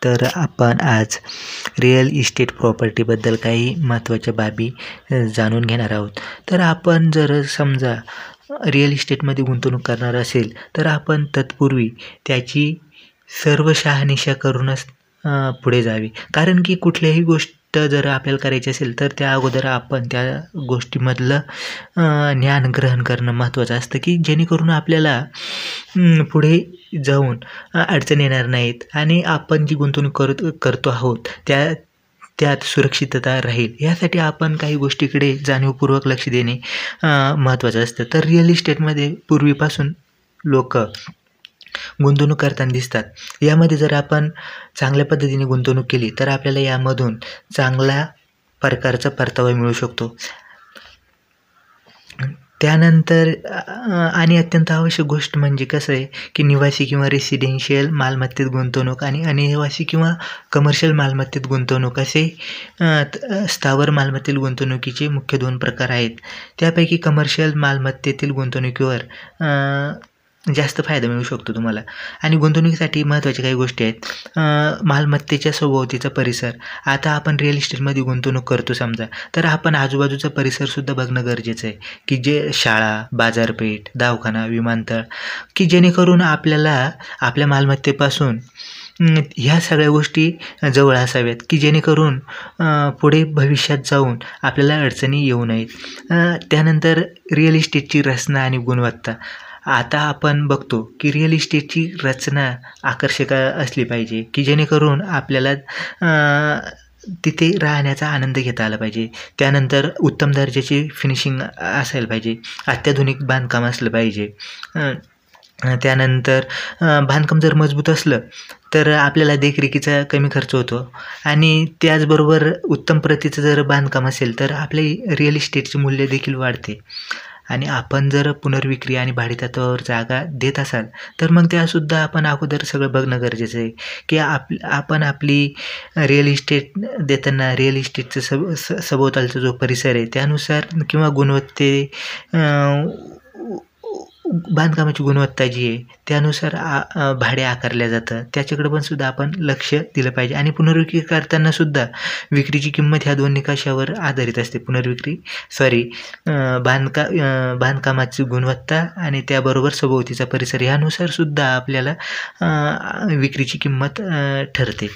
तर आपण आज रिअल इस्टेट प्रॉपर्टीबद्दल काही महत्त्वाच्या बाबी जाणून घेणार आहोत. तर आपण जर समजा रिअल इस्टेटमध्ये गुंतवणूक करणार असेल, तर आपण तत्पूर्वी त्याची सर्व शहानिशा करूनच पुढे जावे. कारण की कुठल्याही गोष्ट जर आपल्याला करायची असेल, तर त्या अगोदर आपण त्या गोष्टीमधलं ज्ञान ग्रहण करणं महत्त्वाचं असतं, की जेणेकरून आपल्याला पुढे जाऊन अडचण येणार नाहीत आणि आपण जी गुंतवणूक करतो आहोत त्यात सुरक्षितता राहील. यासाठी आपण काही गोष्टीकडे जाणीवपूर्वक लक्ष देणे महत्त्वाचं असतं. तर रिअल इस्टेटमध्ये पूर्वीपासून लोक गुंतवणूक करताना दिसतात. यामध्ये जर आपण चांगल्या पद्धतीने गुंतवणूक केली, तर आपल्याला यामधून चांगल्या प्रकारचा परतावा मिळू शकतो. त्यानंतर आणि अत्यंत आवश्यक गोष्ट म्हणजे कसं आहे, की निवासी किंवा रेसिडेन्शियल मालमत्तेत गुंतवणूक आणि अनिवासी किंवा कमर्शियल मालमत्तेत गुंतवणूक असे स्थावर मालमत्तेतील गुंतवणुकीचे मुख्य 2 प्रकार आहेत. त्यापैकी कमर्शियल मालमत्तेतील गुंतवणुकीवर जास्त फायदा मिळू शकतो तुम्हाला. आणि गुंतवणुकीसाठी महत्त्वाच्या काही गोष्टी आहेत. मालमत्तेच्या सभोवतीचा परिसर. आता आपण रिअल इस्टेटमध्ये गुंतवणूक करतो समजा, तर आपण आजूबाजूचा परिसरसुद्धा बघणं गरजेचं आहे, की जे शाळा, बाजारपेठ, दवाखाना, विमानतळ, की जेणेकरून आपल्याला आपल्या मालमत्तेपासून ह्या सगळ्या गोष्टी जवळ असाव्यात, की जेणेकरून पुढे भविष्यात जाऊन आपल्याला अडचणी येऊ नयेत. त्यानंतर रिअल इस्टेटची रचना आणि गुणवत्ता. आता आपण बघतो, की रिअल इस्टेटची रचना आकर्षक असली पाहिजे, की जेणेकरून आपल्याला तिथे राहण्याचा आनंद घेता आला पाहिजे. त्यानंतर उत्तम दर्जाची फिनिशिंग असायला पाहिजे. अत्याधुनिक बांधकाम असलं पाहिजे. त्यानंतर बांधकाम जर मजबूत असलं, तर आपल्याला देखरेखीचा कमी खर्च होतो आणि त्याचबरोबर उत्तम प्रतीचं जर बांधकाम असेल, तर आपले रिअल इस्टेटचे मूल्य देखील वाढते. आणि आपण जर पुनर्विक्री आणि भाडेतत्त्वावर जागा देत असाल, तर मग त्यासुद्धा आपण अगोदर सगळं बघणं गरजेचं आहे, की आपण आपली रिअल इस्टेट देताना रिअल इस्टेटचं सभोवतालचा जो परिसर आहे त्यानुसार किंवा बांधकामाची गुणवत्ता जी आहे त्यानुसार भाडे आकारल्या जातं. त्याच्याकडे पण सुद्धा आपण लक्ष दिलं पाहिजे. आणि पुनर्विक्री करताना सुद्धा विक्रीची किंमत ह्या 2 निकषावर आधारित असते. बांधकामाची गुणवत्ता आणि त्याबरोबर सभोवतीचा परिसर यानुसार सुद्धा आपल्याला विक्रीची किंमत ठरते.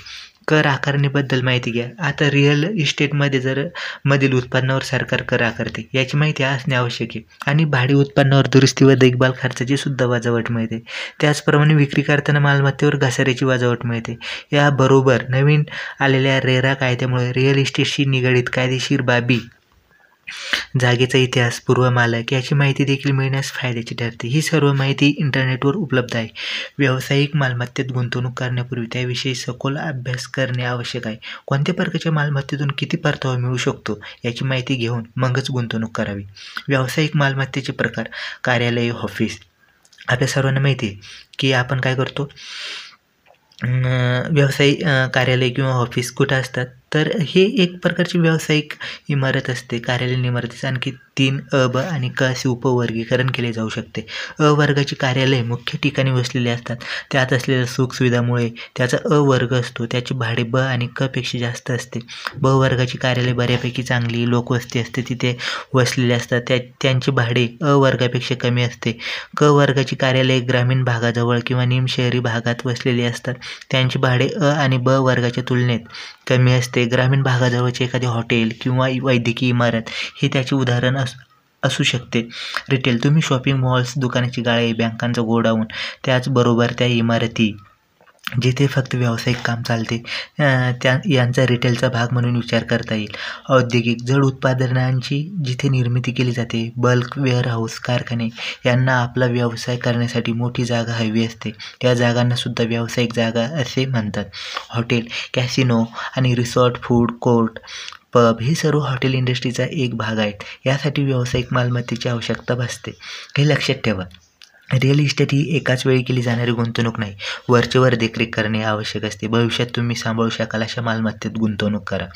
कर आकारणीबद्दल माहिती घ्या. आता रिअल इस्टेटमध्ये मधील उत्पन्नावर सरकार कर आकारते, याची माहिती असणे आवश्यक आहे. आणि भाडे उत्पन्नावर दुरुस्ती व देखभाल खर्चाची सुद्धा वजावट मिळते. त्याचप्रमाणे विक्री करताना मालमत्तेवर घसाऱ्याची वजावट मिळते. याबरोबर नवीन आलेल्या रेरा कायद्यामुळे रिअल इस्टेटशी निगडीत कायदेशीर बाबी, जागेचा इतिहास, पूर्व मालक याची माहिती देखील मिळण्यास फायद्याची ठरते. ही सर्व माहिती इंटरनेटवर उपलब्ध आहे. व्यावसायिक मालमत्तेत गुंतवणूक करण्यापूर्वी त्याविषयी सखोल अभ्यास करणे आवश्यक आहे. कोणत्या प्रकारच्या मालमत्तेतून किती परतावा मिळू शकतो याची माहिती घेऊन मगच गुंतवणूक करावी. व्यावसायिक मालमत्तेचे प्रकार. कार्यालय, ऑफिस. आपल्या सर्वांना माहिती आहे, की आपण काय करतो, व्यावसायिक कार्यालय किंवा ऑफिस कुठं असतात, तर हे एक प्रकारची व्यावसायिक इमारत असते. कार्यालयीन इमारतीचं आणखी 3 अ, ब आणि क असे उपवर्गीकरण केले जाऊ शकते. अ वर्गाची कार्यालय मुख्य ठिकाणी वसलेली असतात. त्यात असलेल्या सुखसुविधामुळे त्याचा अ वर्ग असतो. त्याची भाडे ब आणि क पेक्षा जास्त असते. ब वर्गाची कार्यालय बऱ्यापैकी चांगली लोकवस्ती असते, तिथे वसलेले असतात. त्यांची भाडे अ वर्गापेक्षा कमी असते. क वर्गाची कार्यालय ग्रामीण भागाजवळ किंवा निमशहरी भागात वसलेली असतात. त्यांची भाडे अ आणि ब वर्गाच्या तुलनेत कमी असते. ग्रामीण भागाजवळचे एखादे हॉटेल किंवा वैद्यकीय इमारत हे त्याचे उदाहरण असू शकते. रिटेल. तुम्ही शॉपिंग मॉल्स, दुकानाची गाळे, बँकांचं गोडाऊन, त्याचबरोबर त्या इमारती जिथे फक्त व्यावसायिक काम चालते यांचा रिटेलचा भाग म्हणून विचार करता येईल. औद्योगिक. जड उत्पादनांची जिथे निर्मिती केली जाते, बल्क वेअरहाऊस, कारखाने यांना आपला व्यवसाय करण्यासाठी मोठी जागा हवी असते. या जागांना सुद्धा व्यावसायिक जागा असे म्हणतात. हॉटेल, कॅसिनो आणि रिसॉर्ट, फूड कोर्ट, पब हे सर्व हॉटेल इंडस्ट्रीचा एक भाग आहेत. यासाठी व्यावसायिक मालमत्तेची आवश्यकता भासते. हे लक्षात ठेवा. रिअल इस्टेट ही एकाच वेळी केली जाणारी गुंतवणूक नाही, वरचेवर देखरेख करणे आवश्यक असते. भविष्यात तुम्ही सांभाळू शकाल अशा मालमत्तेत गुंतवणूक करा.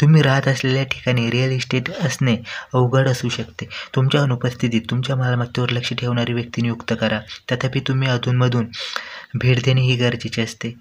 तुम्ही राहत असलेल्या ठिकाणी रिअल इस्टेट असणे अवघड असू शकते. तुमच्या अनुपस्थितीत तुमच्या मालमत्तेवर लक्ष ठेवणारी व्यक्ती नियुक्त करा. तथापि तुम्ही अधूनमधून भेट देणे ही गरजेचे असते.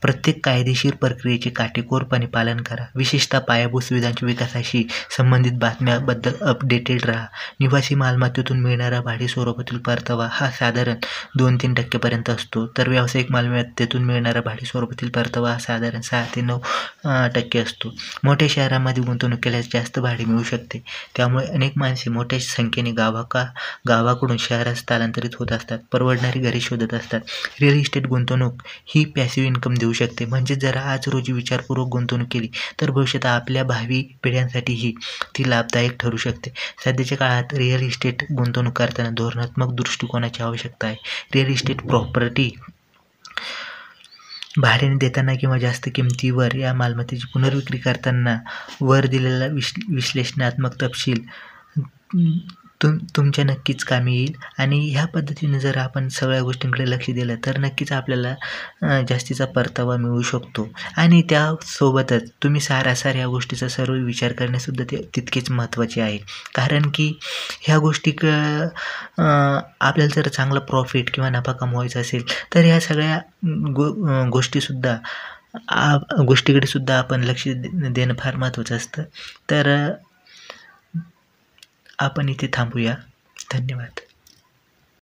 प्रत्येक कायदेशीर प्रक्रियेचे काटेकोरपणे पालन करा. विशेषतः पायाभूत सुविधांच्या विकासाशी संबंधित बातम्यांबद्दल अपडेटेड राहा. निवासी मालमत्तेतून मिळणारा भाडे स्वरूपातील परतावा हा साधारण 2-3% पर्यंत असतो, तर व्यावसायिक मालमत्तेतून मिळणारा भाडे स्वरूपातील परतावा हा साधारण 6 ते 9% असतो. मोठ्या शहरांमध्ये गुंतवणूक केल्यास जास्त भाडे मिळू शकते. त्यामुळे अनेक माणसे मोठ्या संख्येने गावाकडून शहरात स्थलांतरित होत असतात, परवडणारी घरे शोधत असतात. रिअल इस्टेट गुंतवणूक ही पॅसिव्ह इन्कम देऊ शकते. म्हणजे जर आज रोजी विचारपूर्वक गुंतवणूक केली तर भविष्यात आपल्या भावी पिढ्यांसाठीही ती लाभदायक ठरू शकते. सध्याच्या काळात रिअल इस्टेट गुंतवणूक करताना धोरणात्मक दृष्टिकोनाची आवश्यकता आहे. रिअल इस्टेट प्रॉपर्टी भाड्याने देताना किंवा जास्त किमतीवर या मालमत्तेची पुनर्विक्री करताना वर दिलेला विश्लेषणात्मक तपशील तुमच्या नक्कीच कामी येईल. आणि ह्या पद्धतीने जर आपण सगळ्या गोष्टींकडे लक्ष दिलं तर नक्कीच आपल्याला जास्तीचा परतावा मिळू शकतो. आणि त्यासोबतच तुम्ही सारासार या गोष्टीचा सर्व विचार करणेसुद्धा तितकेच महत्त्वाचे आहे. कारण की ह्या गोष्टी आपल्याला जर चांगला प्रॉफिट किंवा नफा कमवायचा असेल तर ह्या सगळ्या गोष्टीकडे सुद्धा आपण लक्ष देणं फार महत्त्वाचं असतं. तर आपण इथे थांबूया. धन्यवाद.